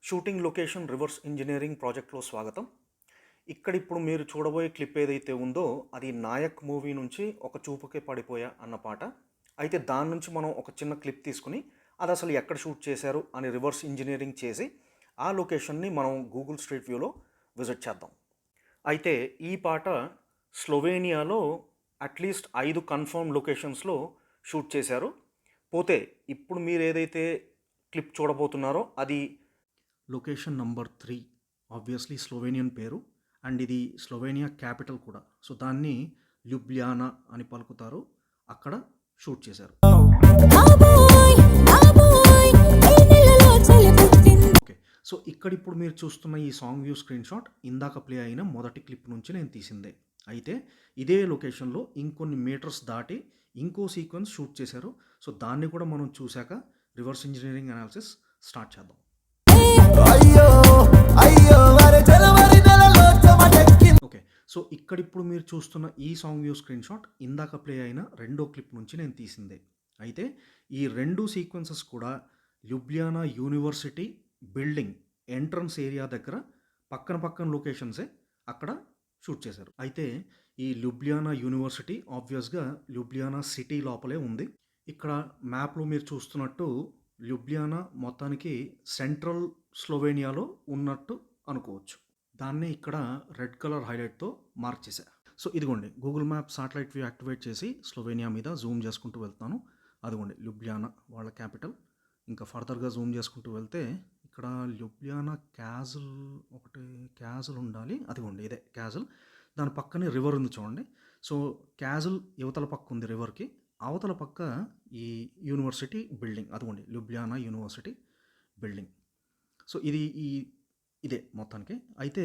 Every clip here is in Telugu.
షూటింగ్ లొకేషన్ రివర్స్ ఇంజనీరింగ్ ప్రాజెక్ట్లో స్వాగతం. ఇక్కడ ఇప్పుడు మీరు చూడబోయే క్లిప్ ఏదైతే ఉందో అది నాయక్ మూవీ నుంచి ఒక చూపుకే పడిపోయా అన్న పాట. అయితే దాని నుంచి మనం ఒక చిన్న క్లిప్ తీసుకుని అది అసలు ఎక్కడ షూట్ చేశారు అని రివర్స్ ఇంజనీరింగ్ చేసి ఆ లొకేషన్ని మనం గూగుల్ స్ట్రీట్ వ్యూలో విజిట్ చేద్దాం. అయితే ఈ పాట స్లోవేనియాలో అట్లీస్ట్ 5 కన్ఫర్మ్ లొకేషన్స్లో షూట్ చేశారు. పోతే ఇప్పుడు మీరు ఏదైతే క్లిప్ చూడబోతున్నారో అది లొకేషన్ నంబర్ 3 ఆబ్వియస్లీ స్లోవేనియన్ పేరు అండ్ ఇది స్లోవేనియా క్యాపిటల్ కూడా. సో దాన్ని ల్యూబ్లియానా అని పలుకుతారు. అక్కడ షూట్ చేశారు. ఓకే, సో ఇక్కడ ఇప్పుడు మీరు చూస్తున్న ఈ సాంగ్ వ్యూ స్క్రీన్ షాట్ ఇందాక ప్లే అయిన మొదటి క్లిప్ నుంచి నేను తీసిందే. అయితే ఇదే లొకేషన్లో ఇంకొన్ని మీటర్స్ దాటి ఇంకో సీక్వెన్స్ షూట్ చేశారు. సో దాన్ని కూడా మనం చూశాక రివర్స్ ఇంజనీరింగ్ అనాలిసిస్ స్టార్ట్ చేద్దాం. ఓకే, సో ఇక్కడ ఇప్పుడు మీరు చూస్తున్న ఈ సాంగ్ వ్యూ స్క్రీన్ షాట్ ఇందాక ప్లే అయిన రెండో క్లిప్ నుంచి నేను తీసిందే. అయితే ఈ రెండు సీక్వెన్సెస్ కూడా ల్యూబ్లియానా యూనివర్సిటీ బిల్డింగ్ ఎంట్రన్స్ ఏరియా దగ్గర పక్కన పక్కన లొకేషన్సే అక్కడ షూట్ చేశారు. అయితే ఈ ల్యూబ్లియానా యూనివర్సిటీ ఆబ్వియస్గా ల్యూబ్లియానా సిటీ లోపలే ఉంది. ఇక్కడ మ్యాప్లో మీరు చూస్తున్నట్టు ల్యూబ్లియానా మొత్తానికి సెంట్రల్ స్లోవేనియాలో ఉన్నట్టు అనుకోవచ్చు. దాన్నే ఇక్కడ రెడ్ కలర్ హైలైట్తో మార్క్ చేశా. సో ఇదిగోండి Google map satellite view activate చేసి స్లోవేనియా మీద జూమ్ చేసుకుంటూ వెళ్తాను. అదిగోండి ల్యూబ్లియానా వాళ్ళ క్యాపిటల్. ఇంకా ఫర్దర్గా జూమ్ చేసుకుంటూ వెళ్తే ఇక్కడ ల్యూబ్లియానా క్యాజల్ ఒకటి క్యాజల్ ఉండాలి. అదిగోండి ఇదే క్యాజల్. దాని పక్కనే రివర్ ఉంది చూడండి. సో క్యాజల్ యువతల పక్క ఉంది రివర్కి, అవతల పక్క ఈ యూనివర్సిటీ బిల్డింగ్. అదిగోండి ల్యూబ్లియానా యూనివర్సిటీ బిల్డింగ్. సో ఇదే మొత్తానికి. అయితే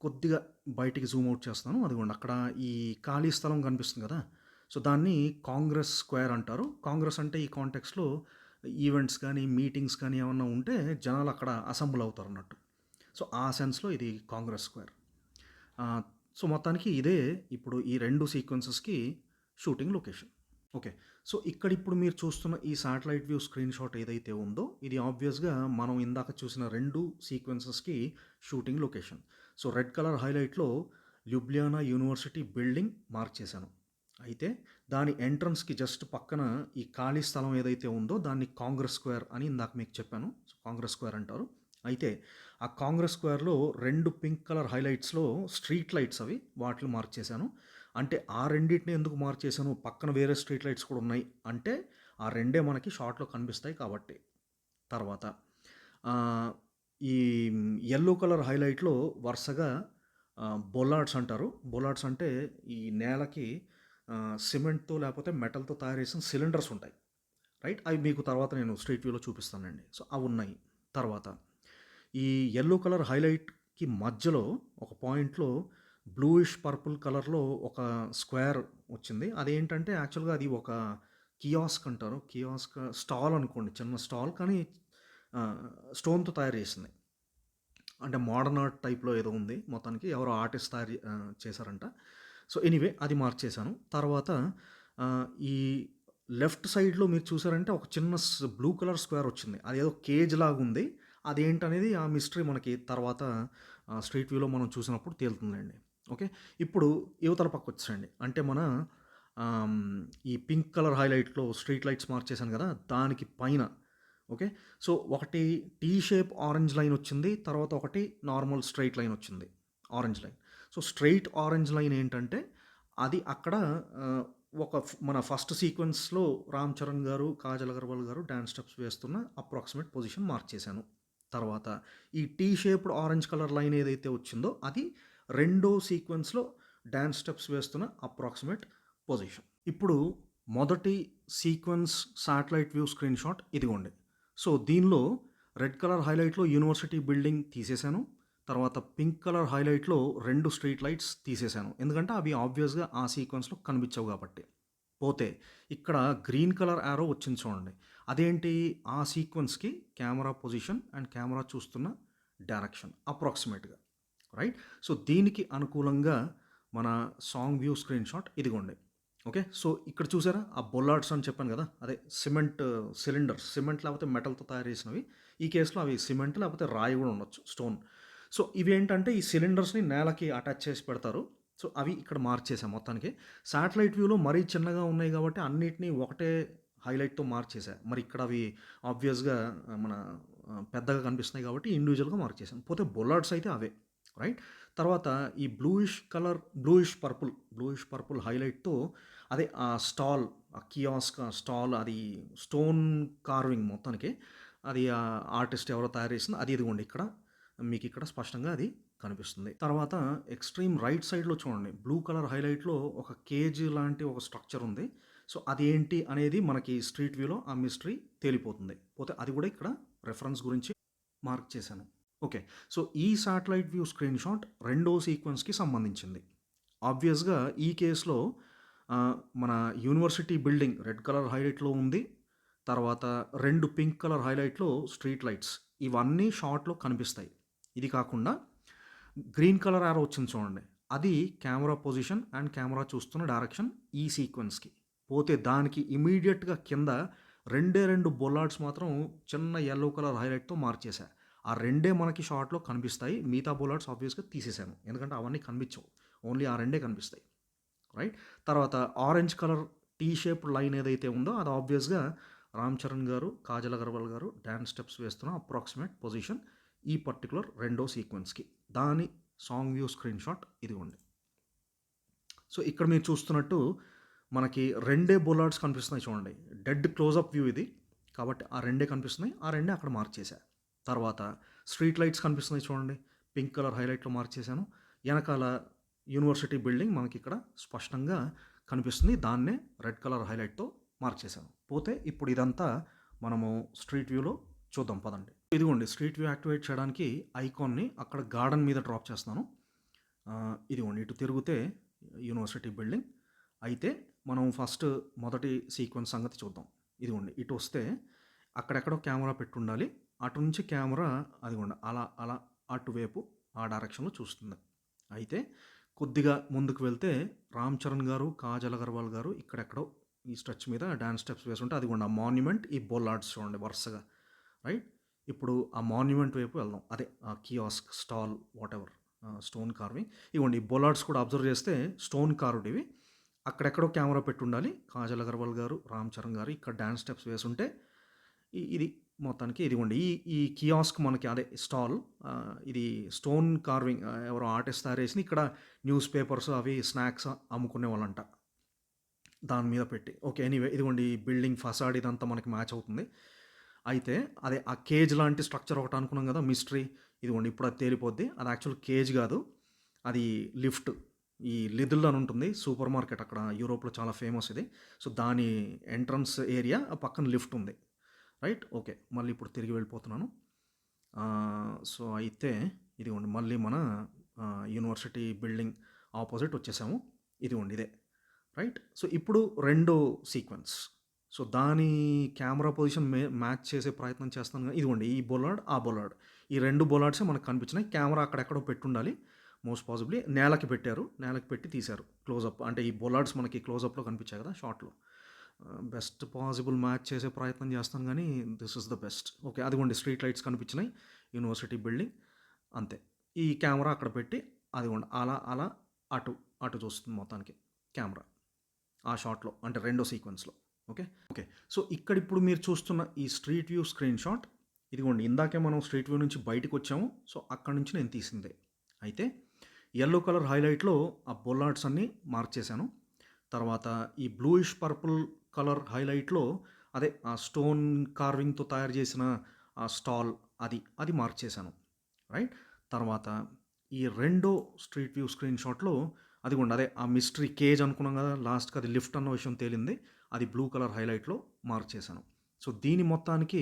కొద్దిగా బయటికి జూమ్ అవుట్ చేస్తాను. అదిగోండి అక్కడ ఈ ఖాళీ స్థలం కనిపిస్తుంది కదా. సో దాన్ని కాంగ్రెస్ స్క్వేర్ అంటారు. కాంగ్రెస్ అంటే ఈ కాంటెక్స్లో ఈవెంట్స్ కానీ మీటింగ్స్ కానీ ఏమన్నా ఉంటే జనాలు అక్కడ అసెంబ్ల్ అవుతారు అన్నట్టు. సో ఆ సెన్స్లో ఇది కాంగ్రెస్ స్క్వేర్. సో మొత్తానికి ఇదే ఇప్పుడు ఈ రెండు సీక్వెన్సెస్కి షూటింగ్ లొకేషన్. ఓకే, సో ఇక్కడ ఇప్పుడు మీరు చూస్తున్న ఈ శాటిలైట్ వ్యూ స్క్రీన్ షాట్ ఏదైతే ఉందో ఇది ఆబ్వియస్గా మనం ఇందాక చూసిన రెండు సీక్వెన్సెస్కి shooting location. So red colour హైలైట్లో ల్యూబ్లియానా యూనివర్సిటీ బిల్డింగ్ మార్క్ చేశాను. అయితే దాని ఎంట్రన్స్కి జస్ట్ పక్కన ఈ ఖాళీ స్థలం ఏదైతే ఉందో దాన్ని కాంగ్రెస్ స్క్వేర్ అని ఇందాక మీకు చెప్పాను. సో కాంగ్రెస్ స్క్వేర్ అంటారు. అయితే ఆ కాంగ్రెస్ స్క్వేర్లో రెండు పింక్ కలర్ హైలైట్స్లో స్ట్రీట్ లైట్స్ అవి వాటిని మార్క్ చేశాను. అంటే ఆ రెండింటిని ఎందుకు మార్చేసాను, పక్కన వేరే స్ట్రీట్ లైట్స్ కూడా ఉన్నాయి అంటే ఆ రెండే మనకి షార్ట్లో కనిపిస్తాయి కాబట్టి. తర్వాత ఈ ఎల్లో కలర్ హైలైట్లో వరుసగా బొల్లాడ్స్ అంటారు. బొల్లాడ్స్ అంటే ఈ నేలకి సిమెంట్తో లేకపోతే మెటల్తో తయారు చేసిన సిలిండర్స్ ఉంటాయి, రైట్. అవి మీకు తర్వాత నేను స్ట్రీట్ వ్యూలో చూపిస్తానండి. సో అవి ఉన్నాయి. తర్వాత ఈ ఎల్లో కలర్ హైలైట్కి మధ్యలో ఒక పాయింట్లో బ్లూయిష్ పర్పుల్ కలర్లో ఒక స్క్వేర్ వచ్చింది. అదేంటంటే యాక్చువల్గా అది ఒక కియాస్క్ అంటారు. కియాస్క్ స్టాల్ అనుకోండి, చిన్న స్టాల్, కానీ స్టోన్తో తయారు చేసింది. అంటే మోడర్న్ ఆర్ట్ టైప్లో ఏదో ఉంది. మొత్తానికి ఎవరో ఆర్టిస్ట్ తయారు చేశారంట. సో ఎనీవే అది మార్చేశాను. తర్వాత ఈ లెఫ్ట్ సైడ్లో మీరు చూసారంటే ఒక చిన్న బ్లూ కలర్ స్క్వేర్ వచ్చింది. అది ఏదో కేజ్ లాగా ఉంది. అదేంటనేది ఆ మిస్టరీ మనకి తర్వాత స్ట్రీట్ వ్యూలో మనం చూసినప్పుడు తేలుతుందండి. ఓకే, ఇప్పుడు యువతల పక్క వచ్చేయండి. అంటే మన ఈ పింక్ కలర్ హైలైట్లో స్ట్రీట్ లైట్స్ మార్చేశాను కదా, దానికి పైన ఓకే. సో ఒకటి టీ షేప్ ఆరెంజ్ లైన్ వచ్చింది, తర్వాత ఒకటి నార్మల్ స్ట్రైట్ లైన్ వచ్చింది, orange line. So straight orange line ఏంటంటే అది అక్కడ మన ఫస్ట్ సీక్వెన్స్లో రామ్ చరణ్ గారు, కాజల్ అగర్వాల్ గారు డ్యాన్స్ స్టెప్స్ వేస్తున్న అప్రాక్సిమేట్ పొజిషన్ మార్క్ చేశాను. తర్వాత ఈ T shaped orange colour line ఏదైతే వచ్చిందో అది రెండో సీక్వెన్స్లో డ్యాన్స్ స్టెప్స్ వేస్తున్న అప్రాక్సిమేట్ పొజిషన్. ఇప్పుడు మొదటి sequence satellite view screen shot ఇదిగోండి. సో దీనిలో రెడ్ కలర్ హైలైట్లో యూనివర్సిటీ బిల్డింగ్ తీసేశాను. తర్వాత పింక్ కలర్ హైలైట్లో రెండు స్ట్రీట్ లైట్స్ తీసేశాను, ఎందుకంటే అవి ఆబ్వియస్గా ఆ సీక్వెన్స్లో కనిపించవు కాబట్టి. పోతే ఇక్కడ గ్రీన్ కలర్ యారో వచ్చింది చూడండి, అదేంటి ఆ సీక్వెన్స్కి కెమెరా పొజిషన్ అండ్ కెమెరా చూస్తున్న డైరెక్షన్ అప్రాక్సిమేట్గా, రైట్. సో దీనికి అనుకూలంగా మన సాంగ్ వ్యూ స్క్రీన్ షాట్ ఇదిగోండి. ఓకే, సో ఇక్కడ చూసారా ఆ బొల్లాడ్స్ అని చెప్పాను కదా, అదే సిమెంట్ సిలిండర్స్, సిమెంట్ లేకపోతే మెటల్తో తయారు చేసినవి. ఈ కేస్‌లో అవి సిమెంట్ లేకపోతే రాయి గూడా ఉండొచ్చు. స్టోన్. సో, ఇవేంటంటే ఈ సిలిండర్స్‌ని నేలకి అటాచ్ చేసి పెడతారు. సో, అవి ఇక్కడ మార్చేసాం మొత్తానికి. శాటిలైట్ వ్యూలో మరీ చిన్నగా ఉన్నాయి గాబట్టి అన్నిటిని ఒకటే హైలైట్‌తో మార్చేసా. మరి ఇక్కడ అవి ఆబ్వియస్‌గా మన పెద్దగా కనిపిస్తున్నాయి గాబట్టి ఇండివిడ్యువల్‌గా మార్చేసాను. పోతే బొల్లార్డ్స్ అయితే అవే. రైట్. తర్వాత ఈ బ్లూయిష్ పర్పుల్ హైలైట్‌తో అదే ఆ స్టాల్, ఆ కియాస్క్ స్టాల్ అది స్టోన్ కార్వింగ్ మొత్తానికి. అది ఆర్టిస్ట్ ఎవరో తయారు చేసింది. అది ఇదిగోండి ఇక్కడ మీకిక్కడ స్పష్టంగా అది కనిపిస్తుంది. తర్వాత ఎక్స్‌ట్రీమ్ రైట్ సైడ్‌లో చూడండి. బ్లూ కలర్ హైలైట్‌లో ఒక కేజ్ లాంటి ఒక స్ట్రక్చర్ ఉంది. సో, అదేంటి అనేది మనకి స్ట్రీట్ వ్యూలో ఆ మిస్టరీ తేలిపోతుంది. పోతే అది గూడా ఇక్కడ రిఫరెన్స్ గురించి మార్క్ చేశాను. ఓకే. సో, ఈ శాటిలైట్ వ్యూ స్క్రీన్‌షాట్ రెండో సీక్వెన్స్‌కి సంబంధించింది. ఆబ్వియస్‌గా ఈ కేస్‌లో మన యూనివర్సిటీ బిల్డింగ్ రెడ్ కలర్ హైలైట్‌లో ఉంది. తర్వాత 2 పింక్ కలర్ హైలైట్‌లో స్ట్రీట్ లైట్స్ ఇవన్నీ షాట్‌లో కనిపిస్తాయి. ఇది కాకుండా గ్రీన్ కలర్ యారో వచ్చింది చూడండి. అది కెమెరా పొజిషన్ అండ్ కెమెరా చూస్తున్న డైరెక్షన్ ఈ సీక్వెన్స్‌కి. పోతే దానికి ఇమ్మీడియేట్‌గా కింద రెండే 2 బొల్లార్డ్స్ మాత్రం చిన్న యెల్లో కలర్ హైలైట్‌తో మార్చేశా. ఆ రెండే మనకి షాట్‌లో కనిపిస్తాయి. మిగతా బొల్లార్డ్స్ ఆబ్వియస్‌గా తీసేసాను. ఎందుకంటే అవన్నీ కనిపించవు. ఓన్లీ ఆ రెండే కనిపిస్తాయి. రైట్. తర్వాత orange colour T shaped line ఏదైతే ఉందో అది ఆబ్వియస్‌గా రామ్ చరణ్ గారు, కాజల్ అగర్వాల్ గారు డాన్స్ స్టెప్స్ వేస్తున్న అప్రాక్సిమేట్ పొజిషన్ ఈ పర్టిక్యులర్ రెండో సీక్వెన్స్‌కి. దాని సాంగ్ వ్యూ స్క్రీన్‌షాట్ ఇదిగోండి. సో, ఇక్కడ మీరు చూస్తున్నట్టు మనకి రెండే బొల్లార్డ్స్ కనిపిస్తున్నాయి చూడండి. డెడ్ క్లోజప్ వ్యూ ఇది. కాబట్టి ఆ రెండే కనిపిస్తున్నాయి. ఆ రెండే అక్కడ మార్చేశా. తర్వాత స్ట్రీట్ లైట్స్ కనిపిస్తున్నాయి చూడండి. పింక్ కలర్ హైలైట్‌లో మార్చేశాను. ఎనకాల యూనివర్సిటీ బిల్డింగ్ మనకిక్కడ స్పష్టంగా కనిపిస్తుంది. దాన్నే రెడ్ కలర్ హైలైట్‌తో మార్చేశాను. పోతే ఇప్పుడు ఇదంతా మనము స్ట్రీట్ వ్యూలో చూద్దాం పదండి. ఇదిగోండి స్ట్రీట్ వ్యూ యాక్టివేట్ చేయడానికి ఐకాన్‌ని అక్కడ గార్డెన్ మీద డ్రాప్ చేస్తున్నాను. ఇదిగోండి ఇటు తిరిగితే యూనివర్సిటీ బిల్డింగ్. అయితే మనం ఫస్ట్ మొదటి సీక్వెన్స్ సంగతి చూద్దాం. ఇదిగోండి ఇటు వస్తే అక్కడెక్కడో కెమెరా పెట్టుండాలి. అటు నుంచి కెమెరా అదిగోండి అలా అలా అటువైపు ఆ డైరెక్షన్‌లో చూస్తుంది. అయితే కొద్దిగా ముందుకు వెళ్తే రామ్ చరణ్ గారు, కాజల్ అగర్వాల్ గారు ఇక్కడెక్కడో ఈ స్ట్రెచ్ మీద డాన్స్ స్టెప్స్ వేసుంటే అదిగోండి ఆ మాన్యుమెంట్, ఈ బొల్లార్డ్స్ చూడండి వరుసగా. రైట్. ఇప్పుడు ఆ మాన్యుమెంట్ వైపు వెళ్దాం. అదే ఆ kiosk, stall whatever stone carving. ఇగోండి ఈ బొల్లార్డ్స్ కూడా అబ్జర్వ్ చేస్తే స్టోన్ కార్వ్డ్ ఇవి. అక్కడెక్కడో కెమెరా పెట్టుండాలి. కాజల్ అగర్వాల్ గారు, రామ్ చరణ్ గారు ఇక్కడ డాన్స్ స్టెప్స్ వేసుంటే ఇది మొత్తానికి ఇదిగోండి ఈ ఈ కియాస్క్ మనకి అదే స్టాల్ ఇది స్టోన్ కార్వింగ్ ఎవరో ఆర్టిస్ట్ తయారు చేసింది. ఇక్కడ న్యూస్ పేపర్స్ అవి స్నాక్స్ అమ్ముకునేవాళ్ళంట. దాని మీద పెట్టి. ఓకే. ఎనీవే ఇదిగోండి ఈ బిల్డింగ్ ఫసాడ్ ఇదంతా మనకి మ్యాచ్ అవుతుంది. అయితే అదే ఆ కేజ్ లాంటి స్ట్రక్చర్ ఒకటి అనుకున్నాం కదా! మిస్టరీ. ఇదిగోండి ఇప్పుడు అది తేలిపోద్ది. అది యాక్చువల్ కేజ్ కాదు. అది లిఫ్ట్. ఈ లిథుల్ అని ఉంటుంది. సూపర్ మార్కెట్ అక్కడ యూరోప్‌లో చాలా ఫేమస్ ఇది. సో, దాని ఎంట్రన్స్ ఏరియా ఆ పక్కన లిఫ్ట్ ఉంది. రైట్. ఓకే. మళ్ళీ ఇప్పుడు తిరిగి వెళ్ళిపోతున్నాను. సో, అయితే ఇదిగోండి మళ్ళీ మన యూనివర్సిటీ బిల్డింగ్ ఆపోజిట్ వచ్చేసాము. ఇదిగోండి ఇదే. రైట్. సో, ఇప్పుడు రెండో సీక్వెన్స్. సో, దాని కెమెరా పొజిషన్ మ్యాచ్ చేసే ప్రయత్నం చేస్తాను గానీ ఇదిగోండి ఈ బొల్లార్డ్, ఆ బొల్లార్డ్. ఈ 2 బొల్లార్డ్సే మనకు కనిపించినాయి. కెమెరా అక్కడెక్కడో పెట్టుండాలి. మోస్ట్ పాసిబ్లీ నేలకి పెట్టారు. నేలకి పెట్టి తీశారు. క్లోజప్ అంటే ఈ బొల్లార్డ్స్ మనకి క్లోజప్‌లో కనిపించాయి కదా! షాట్‌లో. బెస్ట్ పాసిబుల్ మ్యాచ్ చేసే ప్రయత్నం చేస్తాను గానీ this is the best. Okay. అదిగోండి స్ట్రీట్ లైట్స్ కనిపించినాయి. University building. అంతే. ఈ కెమెరా అక్కడ పెట్టి అదిగోండి అలా అలా అటు, అటు చూస్తుంది మొత్తానికి కెమెరా. ఆ షాట్‌లో అంటే రెండో సీక్వెన్స్‌లో. ఓకే. ఓకే. సో, ఇక్కడిప్పుడు మీరు చూస్తున్న ఈ స్ట్రీట్ వ్యూ స్క్రీన్‌షాట్ ఇదిగోండి ఇందాకే మనం స్ట్రీట్ వ్యూ నుంచి బయటికొచ్చాము. సో, అక్కడి నుంచి నేను తీసిందే. అయితే యెల్లో కలర్ హైలైట్‌లో ఆ బొల్లార్డ్స్ అన్నీ మార్చేశాను. తర్వాత ఈ బ్లూయిష్ పర్పుల్ కలర్ హైలైట్‌లో అదే ఆ స్టోన్ కార్వింగ్‌తో తయారు చేసిన ఆ స్టాల్ అది మార్చేశాను. రైట్. తర్వాత ఈ రెండో స్ట్రీట్ వ్యూ స్క్రీన్‌షాట్‌లో అదిగోండి అదే ఆ మిస్టరీ కేజ్ అనుకున్నాం కదా! లాస్ట్‌కి అది లిఫ్ట్ అన్న విషయం తేలింది. అది బ్లూ కలర్ హైలైట్‌లో మార్చేశాను. సో, దీని మొత్తానికి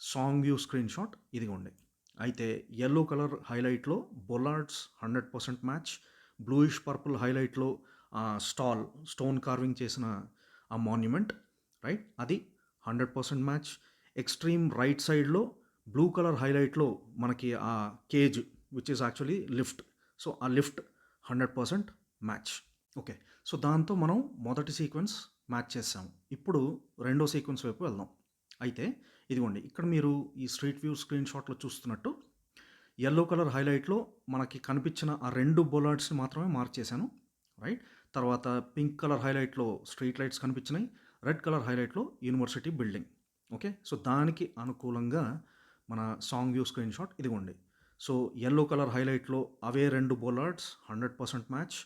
సాంగ్ వ్యూ స్క్రీన్‌షాట్ ఇదిగోండి. అయితే యెల్లో కలర్ హైలైట్‌లో బొల్లార్డ్స్ 100% మ్యాచ్. బ్లూయిష్ పర్పుల్ హైలైట్‌లో స్టోన్ కార్వింగ్ చేసిన ఆ మాన్యుమెంట్ రైట్. అది 100% మ్యాచ్. ఎక్స్‌ట్రీమ్ రైట్ సైడ్‌లో బ్లూ కలర్ హైలైట్‌లో మనకి ఆ cage which is actually lift. So, ఆ లిఫ్ట్ 100% మ్యాచ్. ఓకే. సో, దాంతో మనం మొదటి సీక్వెన్స్ మ్యాచ్ చేసాము. ఇప్పుడు రెండో సీక్వెన్స్ వైపు వెళ్దాం. అయితే ఇదిగోండి ఇక్కడ మీరు ఈ స్ట్రీట్ వ్యూ స్క్రీన్ షాట్‌లో చూస్తున్నట్టు యెల్లో కలర్ హైలైట్‌లో మనకి కనిపించిన ఆ 2 బొలార్డ్స్‌ని మాత్రమే మార్క్ చేశాను. రైట్. తర్వాత పింక్ కలర్ హైలైట్‌లో స్ట్రీట్ లైట్స్ కనిపించినాయి. రెడ్ కలర్ హైలైట్‌లో యూనివర్సిటీ బిల్డింగ్. ఓకే. సో, దానికి అనుకూలంగా మన సాంగ్ వ్యూ స్క్రీన్ షాట్ ఇదిగోండి. సో, యెల్లో కలర్ హైలైట్‌లో అవే 2 బొలార్డ్స్ 100% మ్యాచ్.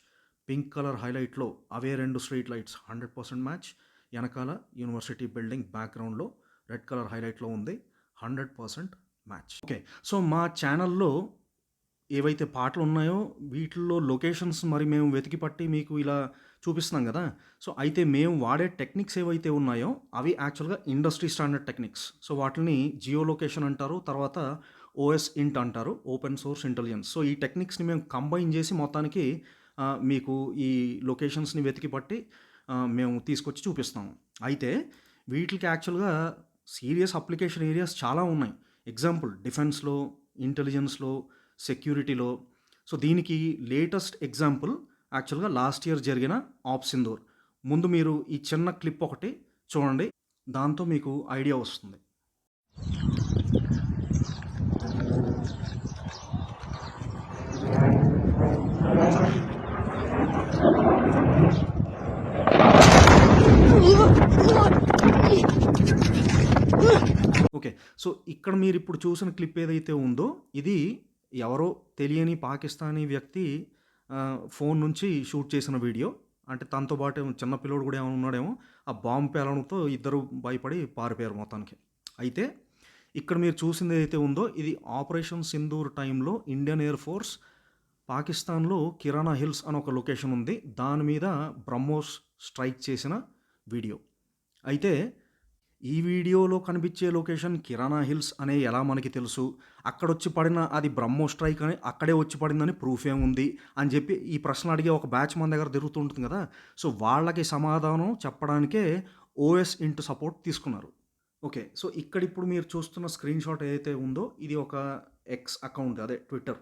పింక్ కలర్ హైలైట్‌లో అవే 2 స్ట్రీట్ లైట్స్ 100% మ్యాచ్. ఎనకాల యూనివర్సిటీ బిల్డింగ్ బ్యాక్‌గ్రౌండ్‌లో రెడ్ కలర్ హైలైట్‌లో ఉంది. 100% మ్యాచ్. ఓకే. సో, మా ఛానల్‌లో ఏవైతే పాటలున్నాయో వీటిల్లో లొకేషన్స్ మరి మేము వెతికి పట్టి మీకు ఇలా చూపిస్తున్నాం గదా! సో, అయితే మేము వాడే టెక్నిక్స్ ఏవైతే ఉన్నాయో అవి యాక్చువల్‌గా ఇండస్ట్రీ స్టాండర్డ్ టెక్నిక్స్. సో, వాటిల్ని జియో లొకేషన్ అంటారు. తర్వాత ఓఎస్ ఇంట్ అంటారు. Open source intelligence. సో, ఈ టెక్నిక్స్‌ని మేము కంబైన్ జేసి మొత్తానికి మీకు ఈ లొకేషన్స్‌ని వెతికి పట్టి మేము తీసుకొచ్చి చూపిస్తాము. అయితే వీటిలికి యాక్చువల్‌గా సీరియస్ అప్లికేషన్ ఏరియాస్ చాలా ఉన్నాయి. ఎగ్జాంపుల్ డిఫెన్స్‌లో, ఇంటెలిజెన్స్‌లో, సెక్యూరిటీలో. సో, దీనికి లేటెస్ట్ ఎగ్జాంపుల్ యాక్చువల్‌గా లాస్ట్ ఇయర్ జరిగిన ఆప్ సింధూర్. ముందు మీరు ఈ చిన్న క్లిప్ ఒకటి చూడండి. దాంతో మీకు ఐడియా వస్తుంది. ఓకే. సో, ఇక్కడ మీరిప్పుడు చూసిన క్లిప్ ఏదైతే ఉందో ఇది ఎవరో తెలియని పాకిస్తానీ వ్యక్తి ఫోన్ నుంచి షూట్ చేసిన వీడియో. అంటే తనతో పాటు చిన్న పిల్లోడు గూడా ఏమైనా ఉన్నాడేమో. ఆ బాంబ్ పేలడంతో ఇద్దరు భయపడి పారిపోయారు మొత్తానికి. అయితే ఇక్కడ మీరు చూసిందేదైతే ఉందో ఇది ఆపరేషన్ సింధూర్ టైంలో ఇండియన్ ఎయిర్ ఫోర్స్ పాకిస్తాన్‌లో కిరాణా హిల్స్ అని ఒక లొకేషన్ ఉంది. దాని మీద బ్రహ్మోస్ స్ట్రైక్ చేసిన వీడియో. అయితే ఈ వీడియోలో కనిపించే లొకేషన్ కిరాణా హిల్స్ అనే ఎలా మనకి తెలుసు? అక్కడొచ్చి పడిన అది బ్రహ్మోస్ స్ట్రైక్ అని అక్కడే వచ్చి పడిందని ప్రూఫ్ ఏముంది? అని చెప్పి ఈ ప్రశ్న అడిగే ఒక బ్యాచ్ మన దగ్గర తిరుగుతూ ఉంటుంది కదా! సో, వాళ్ళకి సమాధానం చెప్పడానికే ఓఎస్ ఇంట్ సపోర్ట్ తీసుకున్నారు. ఓకే. సో, ఇక్కడిప్పుడు మీరు చూస్తున్న స్క్రీన్ షాట్ ఏదైతే ఉందో ఇది ఒక ఎక్స్ అకౌంట్ అదే ట్విట్టర్.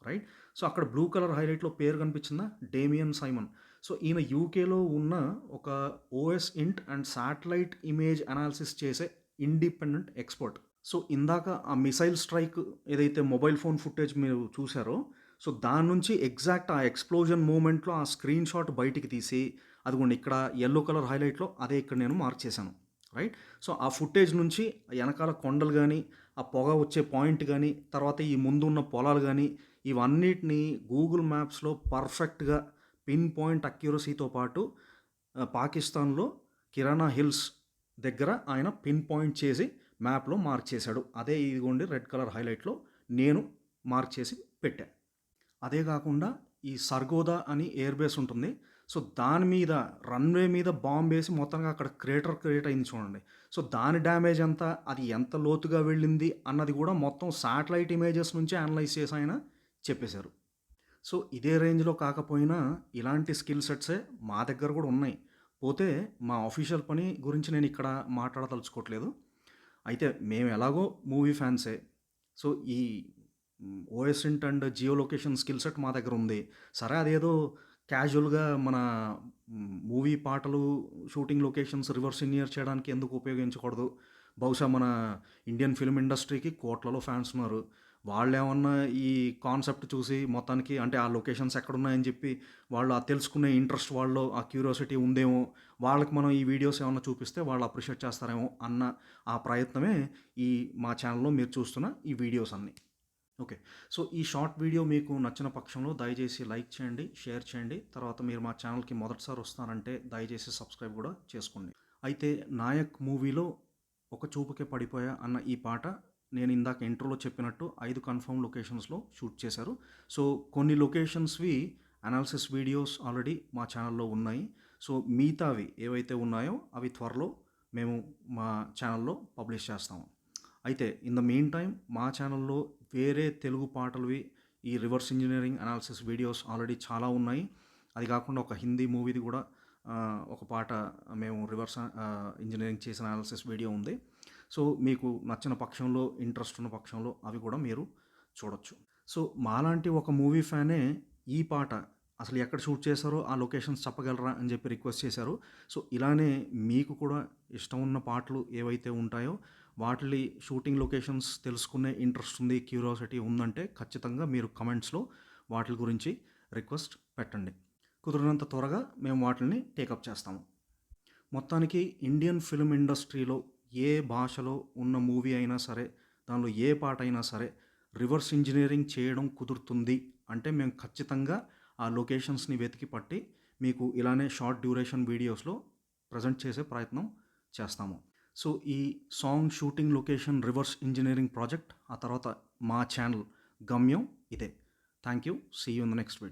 రైట్. సో, అక్కడ బ్లూ కలర్ హైలైట్‌లో పేరు కనిపించిందా? Damian Simon. సో, ఈయన యూకేలో ఉన్న ఒక ఓఎస్ ఇంట్ అండ్ శాటిలైట్ ఇమేజ్ అనాలిసిస్ చేసే ఇండిపెండెంట్ ఎక్స్‌పర్ట్. సో, ఇందాక ఆ మిసైల్ స్ట్రైక్ ఏదైతే మొబైల్ ఫోన్ ఫుటేజ్ మీరు చూసారో, సో, దాని నుంచి ఎగ్జాక్ట్ ఆ ఎక్స్‌ప్లోజన్ మూమెంట్‌లో ఆ స్క్రీన్ షాట్ బయటికి తీసి, అదిగోండి ఇక్కడ యెల్లో కలర్ హైలైట్‌లో అదే ఇక్కడ నేను మార్క్ చేశాను. రైట్. సో, ఆ ఫుటేజ్ నుంచి ఎనకాల కొండలు గాని, ఆ పొగ వచ్చే పాయింట్ గాని, తర్వాత ఈ ముందున్న పొలాలు గాని, ఇవన్నిటిని గూగుల్ మ్యాప్స్‌లో పర్ఫెక్ట్‌గా పిన్ పాయింట్ అక్యురసీతో పాటు పాకిస్తాన్‌లో కిరాణా హిల్స్ దగ్గర ఆయన పిన్ పాయింట్ చేసి మ్యాప్‌లో మార్క్ చేశాడు. అదే ఇదిగోండి రెడ్ కలర్ హైలైట్‌లో నేను మార్క్ చేసి పెట్టా. అదే గాకుండా ఈ సర్గోదా అని ఎయిర్ బేస్ ఉంటుంది. సో, దాని మీద రన్‌వే మీద బాంబేసి మొత్తంగా అక్కడ క్రేటర్ క్రియేట్ అయింది చూడండి. సో, దాని డ్యామేజ్ ఎంత? అది ఎంత లోతుగా వెళ్ళింది? అన్నది గూడా మొత్తం శాటిలైట్ ఇమేజెస్ నుంచే అనలైజ్ చేసి ఆయన చెప్పేశారు. సో, ఇదే రేంజ్‌లో కాకపోయినా ఇలాంటి స్కిల్ సెట్సే మా దగ్గర గూడా ఉన్నాయి. పోతే మా అఫీషియల్ పని గురించి నేనిక్కడ మాట్లాడదలుచుకోవట్లేదు. అయితే మేము ఎలాగో మూవీ ఫ్యాన్సే. సో, ఈ OSINT and geo location skill set మా దగ్గర ఉంది. సరే అదేదో క్యాజువల్‌గా మన మూవీ పాటలు, షూటింగ్ లొకేషన్స్ రివర్స్ ఇంజినీర్ చేయడానికి ఎందుకు ఉపయోగించకూడదు? బహుశా మన ఇండియన్ ఫిల్మ్ ఇండస్ట్రీకి కోట్లలో ఫ్యాన్స్ ఉన్నారు. వాళ్ళేమన్నా ఈ కాన్సెప్ట్ చూసి మొత్తానికి అంటే ఆ లొకేషన్స్ ఎక్కడున్నాయని చెప్పి వాళ్ళు ఆ తెలుసుకునే ఇంట్రెస్ట్ వాళ్ళలో ఆ క్యూరియాసిటీ ఉందేమో, వాళ్ళకి మనం ఈ వీడియోస్ ఏమన్నా చూపిస్తే వాళ్ళు అప్రిషియేట్ చేస్తారేమో అన్న ఆ ప్రయత్నమే ఈ మా ఛానల్‌లో మీరు చూస్తున్న ఈ వీడియోస్ అన్నీ. ఓకే. సో, ఈ షార్ట్ వీడియో మీకు నచ్చిన పక్షంలో దయచేసి లైక్ చేయండి, షేర్ చేయండి. తర్వాత మీరు మా ఛానల్‌కి మొదటిసారి వస్తున్నారంటే దయచేసి సబ్స్క్రైబ్ గూడా చేసుకోండి. అయితే 'నాయక్' మూవీలో 'ఒక చూపుకే పడిపోయా' అన్న ఈ పాట నేను ఇందాక ఇంట్రోలో చెప్పినట్టు 5 కన్ఫర్మ్ లొకేషన్స్‌లో షూట్ చేశారు. సో, కొన్ని లొకేషన్స్‌వి అనాలిసిస్ వీడియోస్ ఆల్రెడీ మా ఛానల్‌లో ఉన్నాయి. సో, మిగతావి ఏవైతే ఉన్నాయో అవి త్వరలో మేము మా ఛానల్‌లో పబ్లిష్ చేస్తాము. అయితే ఇన్ ద మీన్ టైమ్ మా ఛానల్‌లో వేరే తెలుగు పాటలవి ఈ reverse engineering analysis videos already చాలా ఉన్నాయి. అది కాకుండా ఒక హిందీ మూవీది కూడా ఒక పాట మేము రివర్స్ ఇంజినీరింగ్ చేసిన అనాలిసిస్ వీడియో ఉంది. సో, మీకు నచ్చిన పక్షంలో, ఇంట్రెస్ట్ ఉన్న పక్షంలో అవి కూడా మీరు చూడొచ్చు. సో, మాలాంటి ఒక మూవీ ఫ్యానే ఈ పాట అసలు ఎక్కడ షూట్ చేశారో ఆ లొకేషన్స్ చెప్పగలరా అని చెప్పి రిక్వెస్ట్ చేశారు. సో, ఇలానే మీకు కూడా ఇష్టం ఉన్న పాటలు ఏవైతే ఉంటాయో వాటిలి షూటింగ్ లొకేషన్స్ తెలుసుకునే ఇంట్రెస్ట్ ఉంది, క్యూరియాసిటీ ఉందంటే ఖచ్చితంగా మీరు కమెంట్స్‌లో వాటిలి గురించి రిక్వెస్ట్ పెట్టండి. కుదిరినంత త్వరగా మేము వాటిల్ని టేకప్ చేస్తాము. మొత్తానికి ఇండియన్ ఫిల్మ్ ఇండస్ట్రీలో ఏ భాషలో ఉన్న మూవీ అయినా సరే, దానిలో ఏ పాటైనా సరే రివర్స్ ఇంజినీరింగ్ చేయడం కుదురుతుంది అంటే మేము ఖచ్చితంగా ఆ లొకేషన్స్‌ని వెతికి పట్టి మీకు ఇలానే షార్ట్ డ్యూరేషన్ వీడియోస్‌లో ప్రజెంట్ చేసే ప్రయత్నం చేస్తాము. సో, ఈ song shooting location reverse engineering project, ఆ తర్వాత మా ఛానల్ గమ్యం ఇదే. Thank you. See you in the next video.